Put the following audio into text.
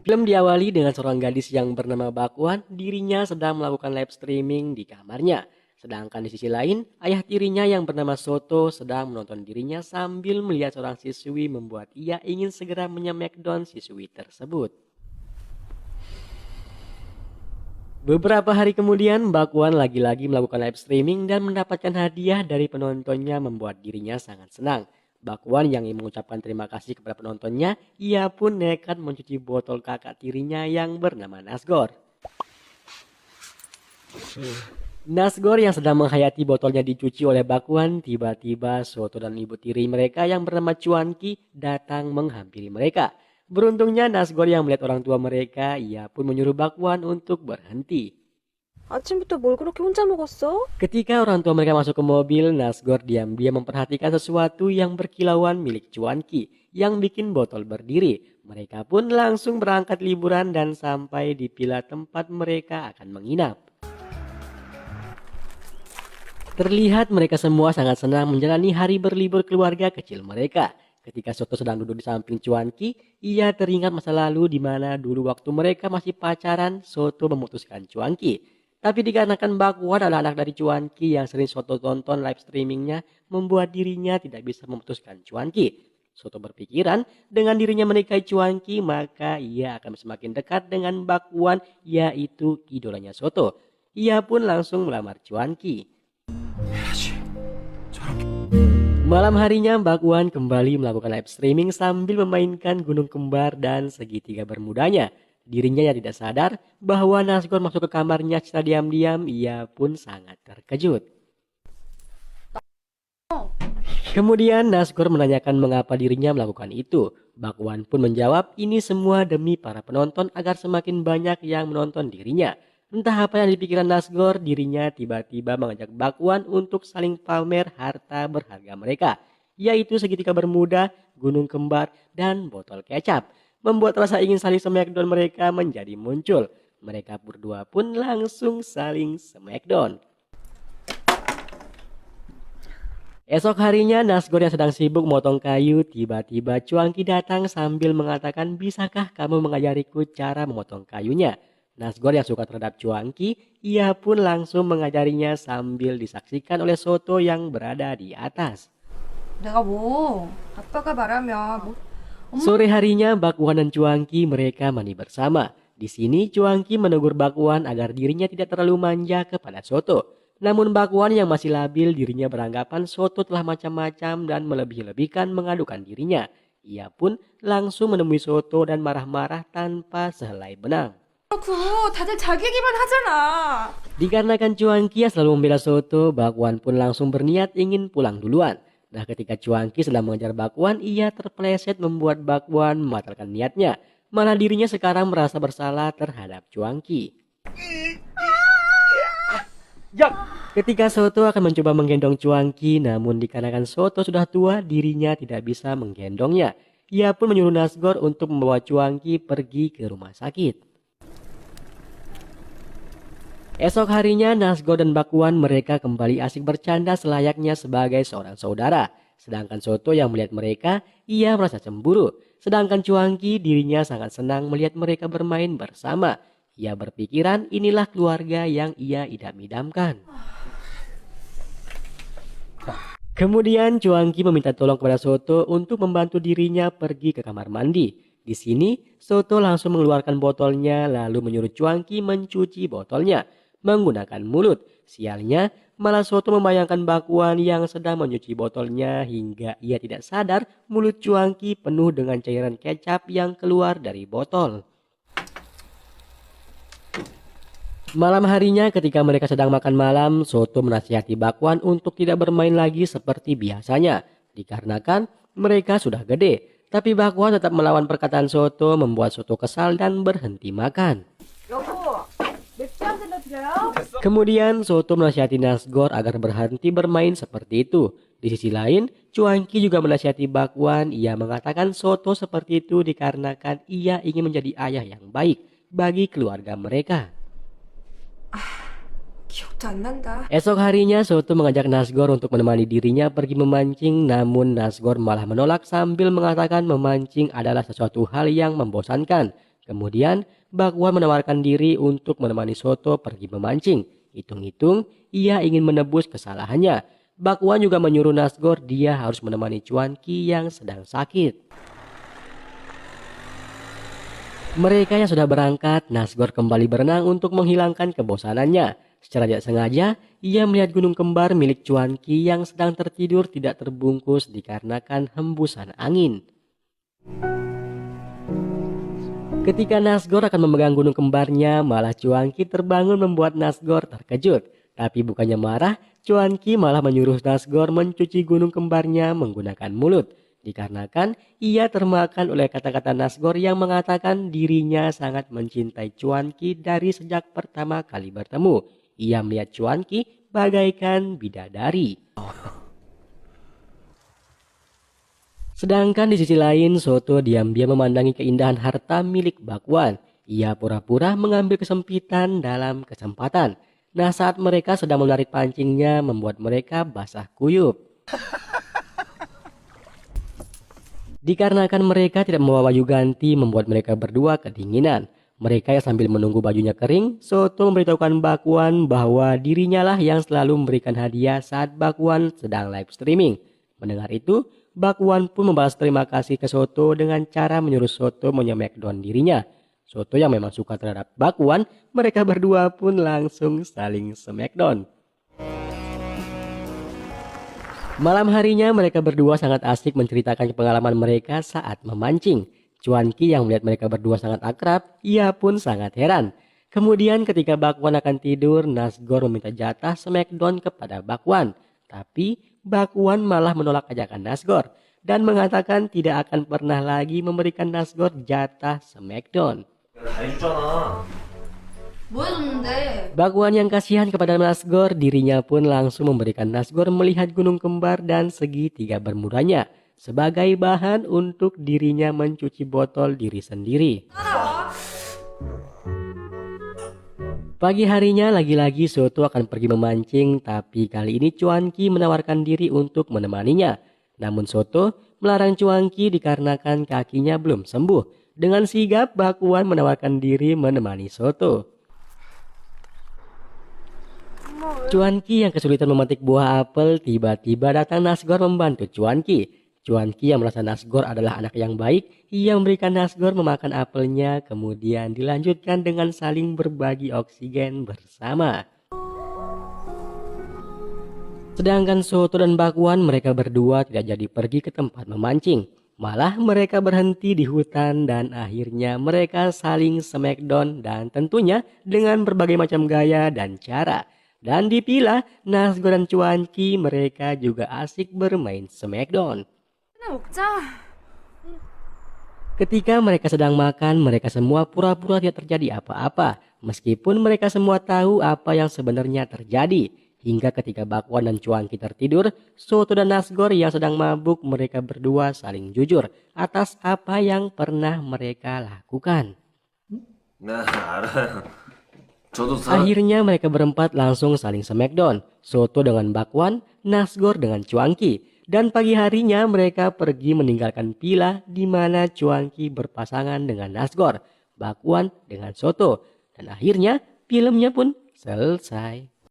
Film diawali dengan seorang gadis yang bernama Bakwan, dirinya sedang melakukan live streaming di kamarnya. Sedangkan di sisi lain, ayah tirinya yang bernama Soto sedang menonton dirinya sambil melihat seorang siswi membuat ia ingin segera menyemackdown siswi tersebut. Beberapa hari kemudian, Bakwan lagi-lagi melakukan live streaming dan mendapatkan hadiah dari penontonnya membuat dirinya sangat senang. Bakwan yang ingin mengucapkan terima kasih kepada penontonnya, ia pun nekat mencuci botol kakak tirinya yang bernama Nasgor. Nasgor yang sedang menghayati botolnya dicuci oleh Bakwan, tiba-tiba Soto dan ibu tiri mereka yang bernama Cuanki datang menghampiri mereka. Beruntungnya Nasgor yang melihat orang tua mereka, ia pun menyuruh Bakwan untuk berhenti. 아침부터 뭘 그렇게 혼자 먹었어? Ketika orang tua mereka masuk ke mobil, Nasgor diam-diam memperhatikan sesuatu yang berkilauan milik Cuanki yang bikin botol berdiri. Mereka pun langsung berangkat liburan dan sampai di villa tempat mereka akan menginap. Terlihat mereka semua sangat senang menjalani hari berlibur keluarga kecil mereka. Ketika Soto sedang duduk di samping Cuanki, ia teringat masa lalu di mana dulu waktu mereka masih pacaran, Soto memutuskan Cuanki. Tapi dikarenakan Bakwan adalah anak dari Cuanki yang sering Soto tonton live streamingnya, membuat dirinya tidak bisa memutuskan Cuanki. Soto berpikiran dengan dirinya menikahi Cuanki maka ia akan semakin dekat dengan Bakwan, yaitu idolanya Soto. Ia pun langsung melamar Cuanki. Malam harinya Bakwan kembali melakukan live streaming sambil memainkan gunung kembar dan segitiga bermudanya. Dirinya yang tidak sadar bahwa Nasgor masuk ke kamarnya secara diam-diam, ia pun sangat terkejut. Kemudian Nasgor menanyakan mengapa dirinya melakukan itu. Bakwan pun menjawab ini semua demi para penonton agar semakin banyak yang menonton dirinya. Entah apa yang dipikiran Nasgor, dirinya tiba-tiba mengajak Bakwan untuk saling pamer harta berharga mereka, yaitu segitiga bermuda, gunung kembar, dan botol kecap. Membuat rasa ingin saling smackdown mereka menjadi muncul. Mereka berdua pun langsung saling smackdown. Esok harinya Nasgor yang sedang sibuk memotong kayu, tiba-tiba Cuanki datang sambil mengatakan bisakah kamu mengajariku cara memotong kayunya. Nasgor yang suka terhadap Cuanki, ia pun langsung mengajarinya sambil disaksikan oleh Soto yang berada di atas. 내가 뭐 아빠가 말하면 뭐 Sore harinya Bakwan dan Cuanki mereka mandi bersama. Di sini Cuanki menegur Bakwan agar dirinya tidak terlalu manja kepada Soto. Namun Bakwan yang masih labil dirinya beranggapan Soto telah macam-macam dan melebih-lebihkan mengadukan dirinya. Ia pun langsung menemui Soto dan marah-marah tanpa sehelai benang. 그렇고 다들 자기 얘기만 하잖아. Dikarenakan Cuanki yang selalu membela Soto, Bakwan pun langsung berniat ingin pulang duluan. Nah ketika Cuanki sedang mengejar Bakwan, ia terpeleset membuat Bakwan membatalkan niatnya. Malah dirinya sekarang merasa bersalah terhadap Cuanki. Ketika Soto akan mencoba menggendong Cuanki, namun dikarenakan Soto sudah tua, dirinya tidak bisa menggendongnya. Ia pun menyuruh Nasgor untuk membawa Cuanki pergi ke rumah sakit. Esok harinya Nasgor dan Bakwan mereka kembali asik bercanda selayaknya sebagai seorang saudara. Sedangkan Soto yang melihat mereka, ia merasa cemburu. Sedangkan Cuanki dirinya sangat senang melihat mereka bermain bersama. Ia berpikiran inilah keluarga yang ia idam-idamkan. Kemudian Cuanki meminta tolong kepada Soto untuk membantu dirinya pergi ke kamar mandi. Di sini Soto langsung mengeluarkan botolnya lalu menyuruh Cuanki mencuci botolnya menggunakan mulut. Sialnya, malah Soto membayangkan Bakwan yang sedang mencuci botolnya hingga ia tidak sadar mulut Cuanki penuh dengan cairan kecap yang keluar dari botol. Malam harinya ketika mereka sedang makan malam, Soto menasihati Bakwan untuk tidak bermain lagi seperti biasanya. Dikarenakan mereka sudah gede. Tapi Bakwan tetap melawan perkataan Soto membuat Soto kesal dan berhenti makan. Kemudian Soto menasihati Nasgor agar berhenti bermain seperti itu. Di sisi lain, Cuanki juga menasihati Bakwan. Ia mengatakan Soto seperti itu dikarenakan ia ingin menjadi ayah yang baik bagi keluarga mereka. 기억도 안 난다. Esok harinya Soto mengajak Nasgor untuk menemani dirinya pergi memancing, namun Nasgor malah menolak sambil mengatakan memancing adalah sesuatu hal yang membosankan. Kemudian Bakwan menawarkan diri untuk menemani Soto pergi memancing. Hitung-hitung ia ingin menebus kesalahannya. Bakwan juga menyuruh Nasgor dia harus menemani Cuanki yang sedang sakit. Mereka yang sudah berangkat, Nasgor kembali berenang untuk menghilangkan kebosanannya. Secara tidak sengaja, ia melihat gunung kembar milik Cuanki yang sedang tertidur tidak terbungkus dikarenakan hembusan angin. Ketika Nasgor akan memegang gunung kembarnya, malah Cuanki terbangun membuat Nasgor terkejut. Tapi bukannya marah, Cuanki malah menyuruh Nasgor mencuci gunung kembarnya menggunakan mulut. Dikarenakan ia termakan oleh kata-kata Nasgor yang mengatakan dirinya sangat mencintai Cuanki dari sejak pertama kali bertemu. Ia melihat Cuanki bagaikan bidadari. Sedangkan di sisi lain, Soto diam-diam memandangi keindahan harta milik Bakwan. Ia pura-pura mengambil kesempitan dalam kesempatan. Nah, saat mereka sedang menarik pancingnya membuat mereka basah kuyup. Dikarenakan mereka tidak membawa baju ganti membuat mereka berdua kedinginan. Mereka yang sambil menunggu bajunya kering, Soto memberitahukan Bakwan bahwa dirinya lah yang selalu memberikan hadiah saat Bakwan sedang live streaming. Mendengar itu, Bakwan pun membalas terima kasih ke Soto dengan cara menyuruh Soto menymackdown dirinya. Soto yang memang suka terhadap Bakwan, mereka berdua pun langsung saling smackdown. Malam harinya mereka berdua sangat asik menceritakan pengalaman mereka saat memancing. Cuanki yang melihat mereka berdua sangat akrab, ia pun sangat heran. Kemudian ketika Bakwan akan tidur, Nasgor meminta jatah smackdown kepada Bakwan. Tapi Bakwan malah menolak ajakan Nasgor dan mengatakan tidak akan pernah lagi memberikan Nasgor jatah smackdown. 뭐 해줬는데? Bakwan yang kasihan kepada Nasgor, dirinya pun langsung memberikan Nasgor melihat gunung kembar dan segitiga bermudanya sebagai bahan untuk dirinya mencuci botol diri sendiri. Pagi harinya lagi-lagi Soto akan pergi memancing, tapi kali ini Cuanki menawarkan diri untuk menemaninya. Namun Soto melarang Cuanki dikarenakan kakinya belum sembuh. Dengan sigap Bakwan menawarkan diri menemani Soto. Cuanki yang kesulitan memetik buah apel, tiba-tiba datang Nasgor membantu Cuanki. Cuanki yang merasa Nasgor adalah anak yang baik, ia memberikan Nasgor memakan apelnya, kemudian dilanjutkan dengan saling berbagi oksigen bersama. Sedangkan Soto dan Bakwan mereka berdua tidak jadi pergi ke tempat memancing. Malah mereka berhenti di hutan dan akhirnya mereka saling smackdown dan tentunya dengan berbagai macam gaya dan cara. Dan dipilah Nasgor dan Cuanki mereka juga asik bermain smackdown. 하나 먹자. Ketika mereka sedang makan, mereka semua pura-pura tidak terjadi apa-apa. Meskipun mereka semua tahu apa yang sebenarnya terjadi. Hingga ketika Bakwan dan Cuanki tertidur, Soto dan Nasgor yang sedang mabuk mereka berdua saling jujur atas apa yang pernah mereka lakukan. 네, 알아요. 저도 사 Akhirnya mereka berempat langsung saling smackdown. Soto dengan Bakwan, Nasgor dengan Cuanki. Dan pagi harinya mereka pergi meninggalkan villa di mana Cuanki berpasangan dengan Nasgor, Bakwan dengan Soto. Dan akhirnya filmnya pun selesai.